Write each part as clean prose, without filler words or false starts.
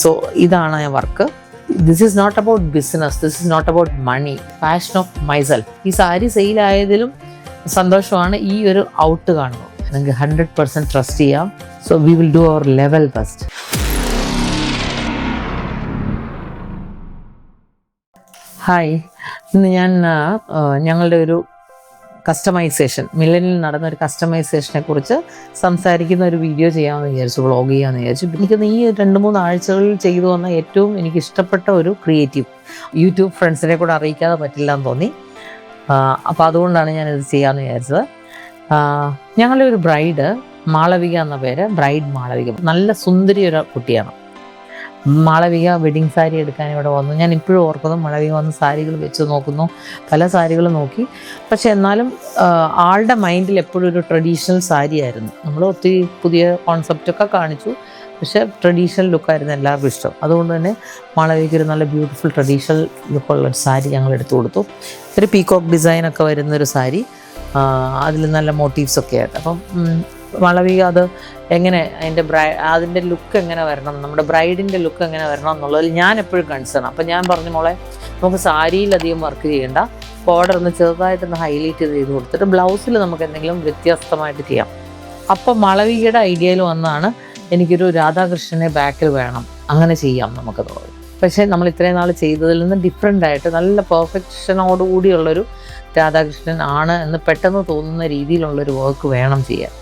So ഇതാണ് ആ work. This is not about business, this is not about money, passion of myself. ഈ സാരി സെയിലായതിലും സന്തോഷമാണ് ഈ ഒരു ഔട്ട് കാണുമ്പോൾ. നിങ്ങൾക്ക് 100% ട്രസ്റ്റ് ചെയ്യാം. So we will do our level best. Hi, ഇന്ന് ഞാൻ ഞങ്ങളുടെ ഒരു കസ്റ്റമൈസേഷൻ, മില്ലനിൽ നടന്ന ഒരു കസ്റ്റമൈസേഷനെ കുറിച്ച് സംസാരിക്കുന്ന ഒരു വീഡിയോ ചെയ്യാമെന്ന് വിചാരിച്ചു, വ്ളോഗ് ചെയ്യാമെന്ന് വിചാരിച്ചു. എനിക്കൊന്ന് ഈ 2-3 ആഴ്ചകളിൽ ചെയ്തു വന്ന ഏറ്റവും എനിക്ക് ഇഷ്ടപ്പെട്ട ഒരു ക്രിയേറ്റീവ്, യൂട്യൂബ് ഫ്രണ്ട്സിനെ കൂടെ അറിയിക്കാതെ പറ്റില്ല എന്ന് തോന്നി. അപ്പോൾ അതുകൊണ്ടാണ് ഞാനിത് ചെയ്യാമെന്ന് വിചാരിച്ചത്. ഞങ്ങളുടെ ഒരു ബ്രൈഡ് മാളവിക എന്ന പേര്, ബ്രൈഡ് മാളവിക, നല്ല സുന്ദരി ഒരു കുട്ടിയാണ്. മാളവിക വെഡിങ് സാരി എടുക്കാൻ ഇവിടെ വന്നു. ഞാൻ ഇപ്പോഴും ഓർക്കുന്നു, മാളവിക വന്ന് സാരികൾ വെച്ച് നോക്കുന്നു, പല സാരികൾ നോക്കി. പക്ഷെ എന്നാലും ആളുടെ മൈൻഡിൽ എപ്പോഴും ഒരു ട്രഡീഷണൽ സാരി ആയിരുന്നു. നമ്മൾ ഒത്തിരി പുതിയ കോൺസെപ്റ്റൊക്കെ കാണിച്ചു, പക്ഷേ ട്രഡീഷണൽ ലുക്കായിരുന്നു എല്ലാവർക്കും ഇഷ്ടം. അതുകൊണ്ട് തന്നെ മാളവികയ്ക്ക് ഒരു നല്ല ബ്യൂട്ടിഫുൾ ട്രഡീഷണൽ ലുക്കുള്ളൊരു സാരി ഞങ്ങൾ എടുത്തു കൊടുത്തു. ഒരു പീകോക്ക് ഡിസൈനൊക്കെ വരുന്നൊരു സാരി, അതിൽ നല്ല മോട്ടീവ്സൊക്കെ ആയിട്ട്. അപ്പം മാളവിക അത് എങ്ങനെ അതിൻ്റെ ലുക്ക് എങ്ങനെ വരണം, നമ്മുടെ ബ്രൈഡിൻ്റെ ലുക്ക് എങ്ങനെ വരണം എന്നുള്ളതിൽ ഞാൻ എപ്പോഴും കൺസേൺ. അപ്പം ഞാൻ പറഞ്ഞു, മോളെ നമുക്ക് സാരിയിലധികം വർക്ക് ചെയ്യേണ്ട, ബോർഡർ ഒന്ന് ചെറുതായിട്ടൊന്ന് ഹൈലൈറ്റ് ചെയ്ത് കൊടുത്തിട്ട് ബ്ലൗസിൽ നമുക്ക് എന്തെങ്കിലും വ്യത്യസ്തമായിട്ട് ചെയ്യാം. അപ്പം മാളവികയുടെ ഐഡിയയിൽ വന്നാണ് എനിക്കൊരു രാധാകൃഷ്ണനെ ബാക്കിൽ വേണം, അങ്ങനെ ചെയ്യാം നമുക്ക് തോന്നി. പക്ഷേ നമ്മൾ ഇത്രയും നാൾ ചെയ്തതിൽ നിന്ന് ഡിഫറെൻ്റ് ആയിട്ട് നല്ല പെർഫെക്ഷനോടുകൂടിയുള്ളൊരു രാധാകൃഷ്ണൻ ആണ് എന്ന് പെട്ടെന്ന് തോന്നുന്ന രീതിയിലുള്ളൊരു വർക്ക് വേണം ചെയ്യാൻ.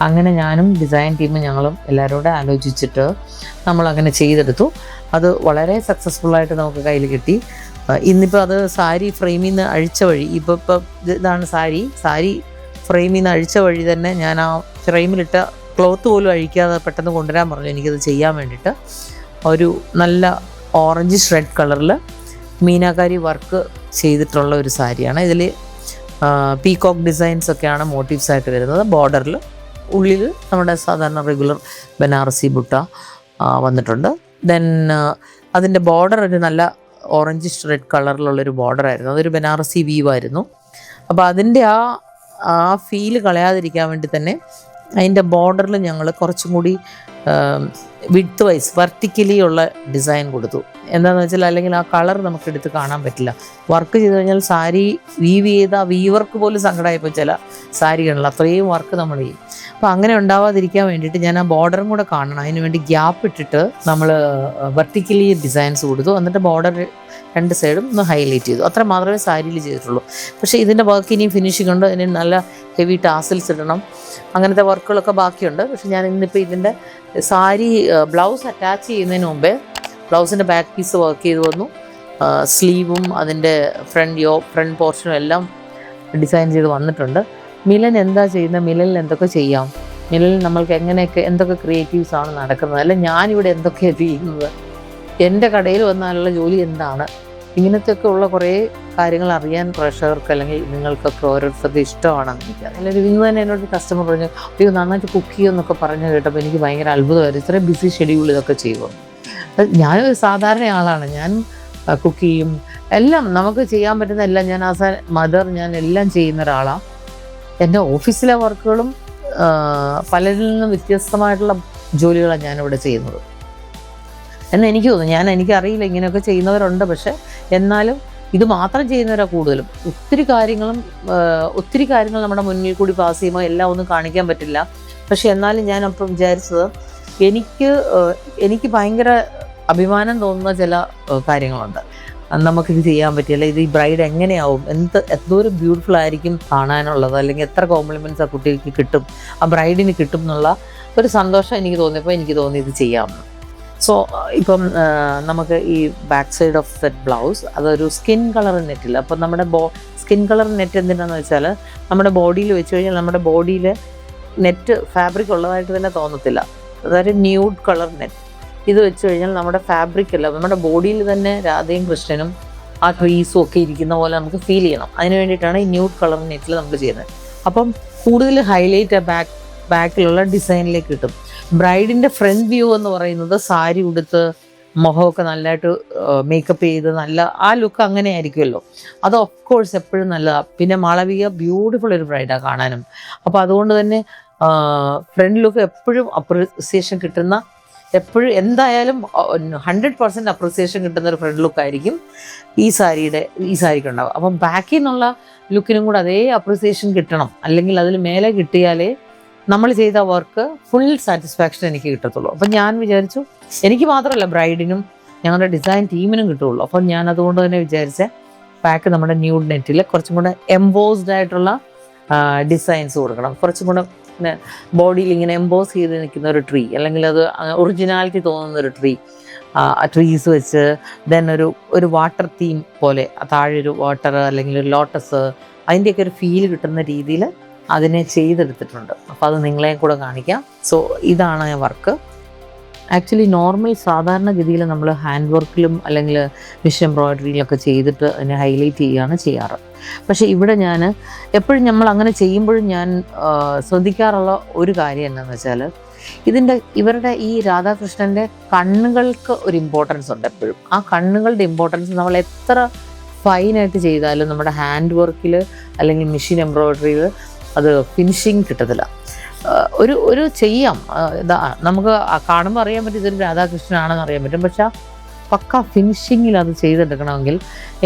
അങ്ങനെ ഞാനും ഡിസൈൻ ടീമും ഞങ്ങളും എല്ലാവരോടും ആലോചിച്ചിട്ട് നമ്മളങ്ങനെ ചെയ്തെടുത്തു. അത് വളരെ സക്സസ്ഫുള്ളായിട്ട് നമുക്ക് കയ്യിൽ കിട്ടി. ഇന്നിപ്പോൾ അത് സാരി ഫ്രെയിമിൽ നിന്ന് അഴിച്ച വഴി, ഇപ്പോൾ ഇതാണ് സാരി ഫ്രെയിമിൽ നിന്ന് അഴിച്ച വഴി തന്നെ ഞാൻ ആ ഫ്രെയിമിലിട്ട ക്ലോത്ത് പോലും അഴിക്കാതെ പെട്ടെന്ന് കൊണ്ടുവരാൻ പറഞ്ഞു എനിക്കത് ചെയ്യാൻ വേണ്ടിയിട്ട്. ഒരു നല്ല ഓറഞ്ച് റെഡ് കളറിൽ മീനാകാരി വർക്ക് ചെയ്തിട്ടുള്ള ഒരു സാരിയാണ്. ഇതിൽ പീകോക്ക് ഡിസൈൻസൊക്കെയാണ് മോട്ടീവ്സായിട്ട് വരുന്നത്. ബോർഡറിൽ ഉള്ളിൽ നമ്മുടെ സാധാരണ റെഗുലർ ബനാറസി ബുട്ട വന്നിട്ടുണ്ട്. ദെൻ അതിൻ്റെ ബോർഡർ ഒരു നല്ല ഓറഞ്ച് റെഡ് കളറിലുള്ളൊരു ബോർഡറായിരുന്നു. അതൊരു ബനാറസി വീവായിരുന്നു. അപ്പോൾ അതിൻ്റെ ആ ഫീല് കളയാതിരിക്കാൻ വേണ്ടി തന്നെ അതിൻ്റെ ബോർഡറിൽ ഞങ്ങൾ കുറച്ചും കൂടി വിഡ്ത്ത് വൈസ് വെർട്ടിക്കലി ഉള്ള ഡിസൈൻ കൊടുത്തു. എന്താണെന്ന് വെച്ചാൽ അല്ലെങ്കിൽ ആ കളർ നമുക്ക് എടുത്ത് കാണാൻ പറ്റില്ല. വർക്ക് ചെയ്ത് കഴിഞ്ഞാൽ സാരി വീവ് ചെയ്ത വീവർക്ക് പോലും സങ്കടമായിപ്പോൾ ചില സാരികളിൽ അത്രയും വർക്ക് നമ്മൾ ചെയ്യും. അപ്പോൾ അങ്ങനെ ഉണ്ടാവാതിരിക്കാൻ വേണ്ടിയിട്ട് ഞാൻ ആ ബോർഡറും കൂടെ കാണണം, അതിന് വേണ്ടി ഗ്യാപ്പ് ഇട്ടിട്ട് നമ്മൾ വെർട്ടിക്കലി ഡിസൈൻസ് കൊടുത്തു. എന്നിട്ട് ബോർഡർ 2 സൈഡും ഒന്ന് ഹൈലൈറ്റ് ചെയ്തു. അത്ര മാത്രമേ സാരിയിൽ ചെയ്തിട്ടുള്ളൂ. പക്ഷേ ഇതിൻ്റെ വർക്ക് ഇനിയും ഫിനിഷിംഗ് ഉണ്ട്. ഇതിന് നല്ല ഹെവി ടാസിൽസ് ഇടണം, അങ്ങനത്തെ വർക്കുകളൊക്കെ ബാക്കിയുണ്ട്. പക്ഷെ ഞാൻ ഇന്നിപ്പോൾ ഇതിൻ്റെ സാരി ബ്ലൗസ് അറ്റാച്ച് ചെയ്യുന്നതിന് മുമ്പേ ബ്ലൗസിൻ്റെ ബാക്ക് പീസ് വർക്ക് ചെയ്ത് വന്നു. സ്ലീവും അതിൻ്റെ ഫ്രണ്ട് പോർഷനും എല്ലാം ഡിസൈൻ ചെയ്ത് വന്നിട്ടുണ്ട്. മിലൻ എന്താ ചെയ്യുന്നത്, മിലനിൽ എന്തൊക്കെ ചെയ്യാം, മിലനിൽ നമ്മൾക്ക് എന്തൊക്കെ ക്രിയേറ്റീവ്സ് ആണ് നടക്കുന്നത്, അല്ല ഞാനിവിടെ എന്തൊക്കെയാണ് ചെയ്യുന്നത്, എൻ്റെ കടയിൽ വന്നാലുള്ള ജോലി എന്താണ്, ഇങ്ങനത്തെയൊക്കെ ഉള്ള കുറേ കാര്യങ്ങൾ അറിയാൻ പ്രേക്ഷകർക്ക് അല്ലെങ്കിൽ നിങ്ങൾക്കൊക്കെ ഓരോരുത്തർക്ക് ഇഷ്ടമാണെന്ന് എനിക്ക്. അല്ലെങ്കിൽ ഇന്ന് തന്നെ എന്നോട് കസ്റ്റമർ പറഞ്ഞു, അയ്യോ നന്നായിട്ട് കുക്ക് ചെയ്യുമെന്നൊക്കെ പറഞ്ഞു കേട്ടപ്പോൾ എനിക്ക് ഭയങ്കര അത്ഭുതമായിരുന്നു. ഇത്രയും ബിസി ഷെഡ്യൂൾ ഇതൊക്കെ ചെയ്യുമോ. ഞാനൊരു സാധാരണ ആളാണ്, ഞാൻ കുക്ക് ചെയ്യും, എല്ലാം നമുക്ക് ചെയ്യാൻ പറ്റുന്ന എല്ലാം ഞാൻ ആസ് എ മദർ ഞാൻ എല്ലാം ചെയ്യുന്ന ഒരാളാണ്. എൻ്റെ ഓഫീസിലെ വർക്കുകളും പലരിൽ നിന്നും വ്യത്യസ്തമായിട്ടുള്ള ജോലികളാണ് ഞാനിവിടെ ചെയ്യുന്നത് എന്ന് എനിക്ക് തോന്നുന്നു. എനിക്കറിയില്ല, ഇങ്ങനെയൊക്കെ ചെയ്യുന്നവരുണ്ട്, പക്ഷെ എന്നാലും ഇത് മാത്രം ചെയ്യുന്നവരാണ് കൂടുതലും. ഒത്തിരി കാര്യങ്ങൾ നമ്മുടെ മുന്നിൽ കൂടി പാസ് ചെയ്യുമ്പോൾ എല്ലാം ഒന്നും കാണിക്കാൻ പറ്റില്ല. പക്ഷെ എന്നാലും ഞാൻ അപ്പം വിചാരിച്ചത് എനിക്ക് ഭയങ്കര അഭിമാനം തോന്നുന്ന ചില കാര്യങ്ങളുണ്ട്. നമുക്കിത് ചെയ്യാൻ പറ്റില്ല, ഇത് ഈ ബ്രൈഡ് എങ്ങനെയാവും, എന്തോരം ബ്യൂട്ടിഫുൾ ആയിരിക്കും കാണാനുള്ളത്, അല്ലെങ്കിൽ എത്ര കോംപ്ലിമെൻറ്റ്സ് ആ കുട്ടിക്ക് കിട്ടും, ആ ബ്രൈഡിന് കിട്ടും എന്നുള്ള ഒരു സന്തോഷം എനിക്ക് തോന്നിയപ്പോൾ എനിക്ക് തോന്നി ഇത് ചെയ്യാമെന്ന്. സോ ഇപ്പം നമുക്ക് ഈ back side of that blouse അതൊരു സ്കിൻ കളർ നെറ്റില്ല. അപ്പം നമ്മുടെ സ്കിൻ കളർ നെറ്റ് എന്തിനാണെന്ന് വെച്ചാൽ നമ്മുടെ ബോഡിയിൽ വെച്ച് കഴിഞ്ഞാൽ നമ്മുടെ ബോഡിയിൽ നെറ്റ് ഫാബ്രിക് ഉള്ളതായിട്ട് തന്നെ തോന്നത്തില്ല. അതായത് ന്യൂഡ് കളർ നെറ്റ് ഇത് വെച്ച് കഴിഞ്ഞാൽ നമ്മുടെ ഫാബ്രിക് അല്ല, നമ്മുടെ ബോഡിയിൽ തന്നെ രാധയും കൃഷ്ണനും ആ ട്രീസും ഒക്കെ ഇരിക്കുന്ന പോലെ നമുക്ക് ഫീൽ ചെയ്യണം. അതിന് വേണ്ടിയിട്ടാണ് ഈ ന്യൂഡ് കളർ നെറ്റിൽ നമ്മൾ ചെയ്യുന്നത്. അപ്പം കൂടുതൽ ഹൈലൈറ്റ് ബാക്കിലുള്ള ഡിസൈനിലേക്ക് കിട്ടും. ബ്രൈഡിൻ്റെ ഫ്രണ്ട് വ്യൂ എന്ന് പറയുന്നത് സാരി ഉടുത്ത് മുഖമൊക്കെ നല്ലതായിട്ട് മേക്കപ്പ് ചെയ്ത് നല്ല ആ ലുക്ക് അങ്ങനെ ആയിരിക്കുമല്ലോ. അത് ഓഫ് കോഴ്സ് എപ്പോഴും നല്ലതാണ്. പിന്നെ മാളവിക ബ്യൂട്ടിഫുൾ ഒരു ബ്രൈഡാണ് കാണാനും. അപ്പോൾ അതുകൊണ്ട് തന്നെ ഫ്രണ്ട് ലുക്ക് എപ്പോഴും അപ്രിസിയേഷൻ കിട്ടുന്ന എപ്പോഴും എന്തായാലും 100% അപ്രിസിയേഷൻ കിട്ടുന്ന ഒരു ഫ്രണ്ട് ലുക്കായിരിക്കും ഈ സാരിക്ക് ഉണ്ടാവും. അപ്പം ബാക്കിൽ നിന്നുള്ള ലുക്കിനും കൂടെ അതേ അപ്രിസിയേഷൻ കിട്ടണം, അല്ലെങ്കിൽ അതിൽ മേലെ കിട്ടിയാലേ നമ്മൾ ചെയ്ത വർക്ക് ഫുൾ സാറ്റിസ്ഫാക്ഷൻ എനിക്ക് കിട്ടത്തുള്ളൂ. അപ്പം ഞാൻ വിചാരിച്ചു എനിക്ക് മാത്രമല്ല ബ്രൈഡിനും ഞങ്ങളുടെ ഡിസൈൻ ടീമിനും കിട്ടുള്ളൂ. അപ്പം ഞാൻ അതുകൊണ്ട് തന്നെ വിചാരിച്ച ബാക്ക് നമ്മുടെ ന്യൂഡ് നെറ്റിൽ കുറച്ചും കൂടെ എംബോസ്ഡ് ആയിട്ടുള്ള ഡിസൈൻസ് കൊടുക്കണം. കുറച്ചും കൂടെ ബോഡിയിൽ ഇങ്ങനെ എംബോസ് ചെയ്ത് നിൽക്കുന്ന ഒരു ട്രീ, അല്ലെങ്കിൽ അത് ഒറിജിനാലിറ്റി തോന്നുന്ന ഒരു ട്രീസ് വെച്ച് ദെൻ ഒരു വാട്ടർ തീം പോലെ താഴെ ഒരു വാട്ടർ അല്ലെങ്കിൽ ഒരു ലോട്ടസ് അതിൻ്റെയൊക്കെ ഒരു ഫീൽ കിട്ടുന്ന രീതിയിൽ അതിനെ ചെയ്തെടുത്തിട്ടുണ്ട്. അപ്പോൾ അത് നിങ്ങളെയും കൂടെ കാണിക്കാം. സോ ഇതാണ് വർക്ക്. ആക്ച്വലി നോർമൽ സാധാരണഗതിയിൽ നമ്മൾ ഹാൻഡ് വർക്കിലും അല്ലെങ്കിൽ മിഷൻ എംബ്രോയിഡറിയിലൊക്കെ ചെയ്തിട്ട് അതിനെ ഹൈലൈറ്റ് ചെയ്യുകയാണ് ചെയ്യാറ്. പക്ഷേ ഇവിടെ ഞാൻ എപ്പോഴും നമ്മൾ അങ്ങനെ ചെയ്യുമ്പോഴും ഞാൻ ശ്രദ്ധിക്കാറുള്ള ഒരു കാര്യം എന്താണെന്ന് വെച്ചാൽ ഇവരുടെ ഈ രാധാകൃഷ്ണൻ്റെ കണ്ണുകൾക്ക് ഒരു ഇമ്പോർട്ടൻസ് ഉണ്ട് എപ്പോഴും. ആ കണ്ണുകളുടെ ഇമ്പോർട്ടൻസ് നമ്മൾ എത്ര ഫൈനായിട്ട് ചെയ്താലും നമ്മുടെ ഹാൻഡ് വർക്കിൽ അല്ലെങ്കിൽ മെഷീൻ എംബ്രോയിഡറിയിൽ അത് ഫിനിഷിങ് കിട്ടത്തില്ല. ഒരു ചെയ്യാം, നമുക്ക് കാണുമ്പോൾ അറിയാൻ പറ്റും ഇതൊരു രാധാകൃഷ്ണനാണെന്ന് അറിയാൻ പറ്റും. പക്ഷെ പക്ക ഫിനിഷിങ്ങിൽ അത് ചെയ്തെടുക്കണമെങ്കിൽ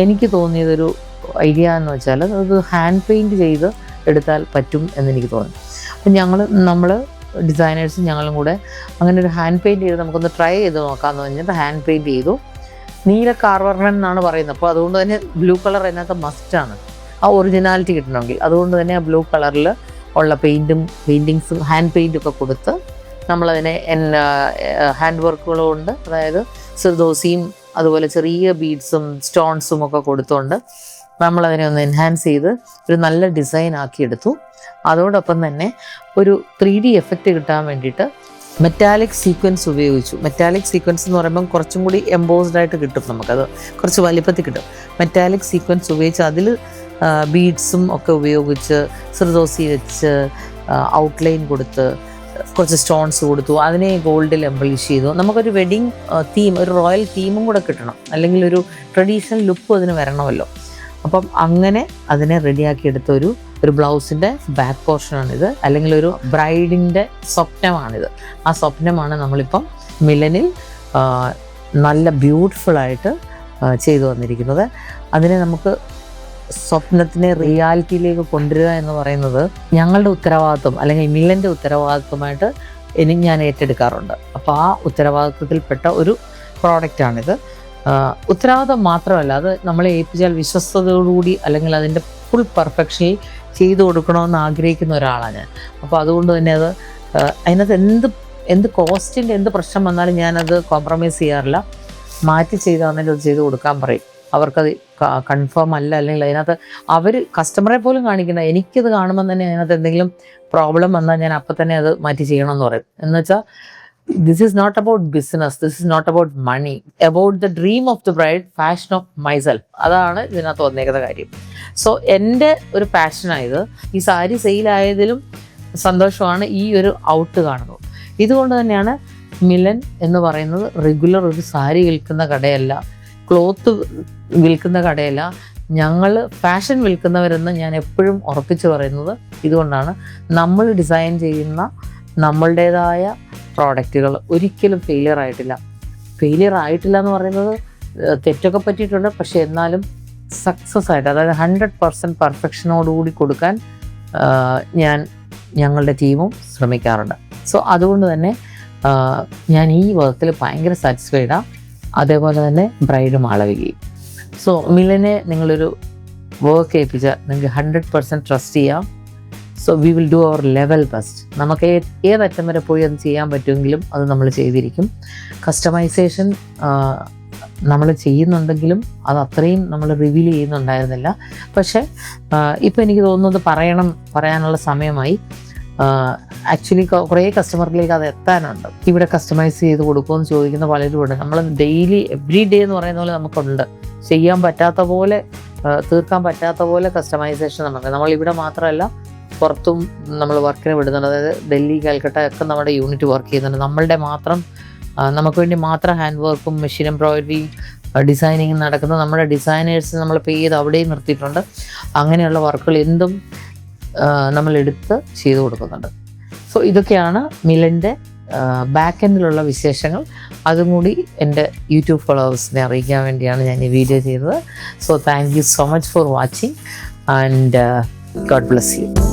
എനിക്ക് തോന്നിയതൊരു ഐഡിയ എന്ന് വെച്ചാൽ അത് ഹാൻഡ് പെയിൻറ്റ് ചെയ്ത് എടുത്താൽ പറ്റും എന്നെനിക്ക് തോന്നി. അപ്പം നമ്മൾ ഡിസൈനേഴ്സും ഞങ്ങളും കൂടെ അങ്ങനെ ഒരു ഹാൻഡ് പെയിൻറ്റ് ചെയ്ത് നമുക്കൊന്ന് ട്രൈ ചെയ്ത് നോക്കാമെന്ന് പറഞ്ഞിട്ട് ഹാൻഡ് പെയിൻറ്റ് ചെയ്തു. നീല കാർവർണൻ എന്നാണ് പറയുന്നത്. അപ്പോൾ അതുകൊണ്ട് തന്നെ ബ്ലൂ കളർ അതിനകത്ത് മസ്റ്റാണ് ആ ഒറിജിനാലിറ്റി കിട്ടണമെങ്കിൽ. അതുകൊണ്ട് തന്നെ ആ ബ്ലൂ കളറിൽ ഉള്ള പെയിൻറ്റിങ്സും ഹാൻഡ് പെയിൻറ്റും ഒക്കെ കൊടുത്ത് നമ്മളതിനെ ഹാൻഡ് വർക്കുകൾ കൊണ്ട്, അതായത് സിർദോസിയും അതുപോലെ ചെറിയ ബീഡ്സും സ്റ്റോൺസും ഒക്കെ കൊടുത്തുകൊണ്ട് നമ്മളതിനെ ഒന്ന് എൻഹാൻസ് ചെയ്ത് ഒരു നല്ല ഡിസൈൻ ആക്കിയെടുത്തു. അതോടൊപ്പം തന്നെ ഒരു 3D എഫക്റ്റ് കിട്ടാൻ വേണ്ടിയിട്ട് മെറ്റാലിക് സീക്വൻസ് ഉപയോഗിച്ചു. മെറ്റാലിക് സീക്വൻസ് എന്ന് പറയുമ്പം കുറച്ചും കൂടി എംബോസ്ഡ് ആയിട്ട് കിട്ടും, നമുക്കത് കുറച്ച് വലിപ്പത്തിൽ കിട്ടും. മെറ്റാലിക് സീക്വൻസ് ഉപയോഗിച്ച് അതിൽ ബീഡ്സും ഒക്കെ ഉപയോഗിച്ച് സിർദോസി വെച്ച് ഔട്ട്ലൈൻ കൊടുത്ത് കുറച്ച് സ്റ്റോൺസ് കൊടുത്തു. അതിനെ ഗോൾഡിൽ എംബലിഷ് ചെയ്തു. നമുക്കൊരു വെഡിങ് തീം, ഒരു റോയൽ തീമും കൂടെ കിട്ടണം, അല്ലെങ്കിൽ ഒരു ട്രഡീഷണൽ ലുക്കും അതിന് വരണമല്ലോ. അപ്പം അങ്ങനെ അതിനെ റെഡിയാക്കിയെടുത്ത ഒരു ബ്ലൗസിൻ്റെ ബാക്ക് പോർഷനാണിത്, അല്ലെങ്കിൽ ഒരു ബ്രൈഡിൻ്റെ സ്വപ്നമാണിത്. ആ സ്വപ്നമാണ് നമ്മളിപ്പം മിലനിൽ നല്ല ബ്യൂട്ടിഫുള്ളായിട്ട് ചെയ്തു വന്നിരിക്കുന്നത്. അതിനെ നമുക്ക് സ്വപ്നത്തിനെ റിയാലിറ്റിയിലേക്ക് കൊണ്ടുവരിക എന്ന് പറയുന്നത് ഞങ്ങളുടെ ഉത്തരവാദിത്വം, അല്ലെങ്കിൽ മിലൻ്റെ ഉത്തരവാദിത്വമായിട്ട് ഞാൻ ഏറ്റെടുക്കാറുണ്ട്. അപ്പോൾ ആ ഉത്തരവാദിത്വത്തിൽപ്പെട്ട ഒരു പ്രോഡക്റ്റാണിത്. ഉത്തരവാദിത്വം മാത്രമല്ല, അത് നമ്മളെ ഏൽപ്പിച്ചാൽ വിശ്വസ്തയോടുകൂടി അല്ലെങ്കിൽ അതിൻ്റെ ഫുൾ പെർഫെക്ഷനിൽ ചെയ്തു കൊടുക്കണമെന്ന് ആഗ്രഹിക്കുന്ന ഒരാളാണ് ഞാൻ. അപ്പോൾ അതുകൊണ്ട് തന്നെ അതിനകത്ത് എന്ത് കോസ്റ്റിൻ്റെ എന്ത് പ്രശ്നം വന്നാലും ഞാനത് കോംപ്രമൈസ് ചെയ്യാറില്ല. മാറ്റി ചെയ്താണെങ്കിലും അത് ചെയ്ത് കൊടുക്കാൻ പറയും. അവർക്കത് കൺഫേം അല്ല, അല്ലെങ്കിൽ അതിനകത്ത് അവർ കസ്റ്റമറെ പോലും കാണിക്കുന്ന, എനിക്കത് കാണുമ്പോൾ തന്നെ അതിനകത്ത് എന്തെങ്കിലും പ്രോബ്ലം വന്നാൽ ഞാൻ അപ്പം തന്നെ അത് മാറ്റി ചെയ്യണമെന്ന് പറയും. എന്ന് വെച്ചാൽ this is not about business, this is not about money, about the dream of the bride, fashion of myself. അതാണ് ഇതിനകത്ത് വന്നേക്കുന്ന കാര്യം. സോ എൻ്റെ ഒരു പാഷനായത് ഈ സാരി സെയിലായതിലും സന്തോഷമാണ് ഈ ഒരു ഔട്ട് കാണുന്നത്. ഇതുകൊണ്ട് തന്നെയാണ് മിലൻ എന്ന് പറയുന്നത് റെഗുലർ ഒരു സാരി വിൽക്കുന്ന കടയല്ല, ക്ലോത്ത് വിൽക്കുന്ന കടയല്ല, ഞങ്ങൾ ഫാഷൻ വിൽക്കുന്നവരെന്ന് ഞാൻ എപ്പോഴും ഉറപ്പിച്ച് പറയുന്നത് ഇതുകൊണ്ടാണ്. നമ്മൾ ഡിസൈൻ ചെയ്യുന്ന നമ്മളുടേതായ പ്രോഡക്റ്റുകൾ ഒരിക്കലും ഫെയിലിയർ ആയിട്ടില്ല എന്ന് പറയുന്നത് തെറ്റൊക്കെ പറ്റിയിട്ടുണ്ട്. പക്ഷേ എന്നാലും സക്സസ് ആയിട്ട്, അതായത് 100% പെർഫെക്ഷനോടുകൂടി കൊടുക്കാൻ ഞങ്ങളുടെ ടീമും ശ്രമിക്കാറുണ്ട്. സോ അതുകൊണ്ട് തന്നെ ഞാൻ ഈ വർക്കിൽ ഭയങ്കര സാറ്റിസ്ഫൈഡാണ്. അതേപോലെ തന്നെ ബ്രൈഡും മാളവികയും. സോ മിലനെ നിങ്ങളൊരു വർക്ക് ഏൽപ്പിച്ചാൽ നിങ്ങൾക്ക് 100% ട്രസ്റ്റ് ചെയ്യാം. So we will do our level best. നമുക്ക് ഏതറ്റം വരെ പോയി അത് ചെയ്യാൻ പറ്റുമെങ്കിലും അത് നമ്മൾ ചെയ്തിരിക്കും. കസ്റ്റമൈസേഷൻ നമ്മൾ ചെയ്യുന്നുണ്ടെങ്കിലും അത് അത്രയും നമ്മൾ റിവീൽ ചെയ്യുന്നുണ്ടായിരുന്നില്ല. പക്ഷേ ഇപ്പോൾ എനിക്ക് തോന്നുന്നത് പറയാനുള്ള സമയമായി. ആക്ച്വലി കുറേ കസ്റ്റമറിലേക്ക് അത് എത്താനുണ്ട്. ഇവിടെ കസ്റ്റമൈസ് ചെയ്ത് കൊടുക്കുമെന്ന് ചോദിക്കുന്ന പലരും ഉണ്ട്. നമ്മൾ ഡെയിലി എവ്രി ഡേ എന്ന് പറയുന്ന പോലെ നമുക്കുണ്ട്. ചെയ്യാൻ പറ്റാത്ത പോലെ, തീർക്കാൻ പറ്റാത്ത പോലെ കസ്റ്റമൈസേഷൻ നമ്മളിവിടെ മാത്രമല്ല പുറത്തും നമ്മൾ വർക്കിന് വിടുന്നുണ്ട്. അതായത് ഡൽഹി, കൽക്കട്ട ഒക്കെ നമ്മുടെ യൂണിറ്റ് വർക്ക് ചെയ്യുന്നുണ്ട്. നമുക്ക് വേണ്ടി മാത്രം ഹാൻഡ് വർക്കും മെഷീൻ എംബ്രോയിഡറി ഡിസൈനിങ് നടക്കുന്ന നമ്മുടെ ഡിസൈനേഴ്സ് നമ്മൾ പേ ചെയ്ത് അവിടെയും നിർത്തിയിട്ടുണ്ട്. അങ്ങനെയുള്ള വർക്കുകൾ എന്തും നമ്മളെടുത്ത് ചെയ്തു കൊടുക്കുന്നുണ്ട്. സോ ഇതൊക്കെയാണ് മിലൻ്റെ ബാക്ക് എൻഡിലുള്ള വിശേഷങ്ങൾ അതും കൂടി എൻ്റെ യൂട്യൂബ് ഫോളോവേഴ്സിനെ അറിയിക്കാൻ വേണ്ടിയാണ് ഞാൻ ഈ വീഡിയോ ചെയ്തത്. So thank you so much for watching and God bless you.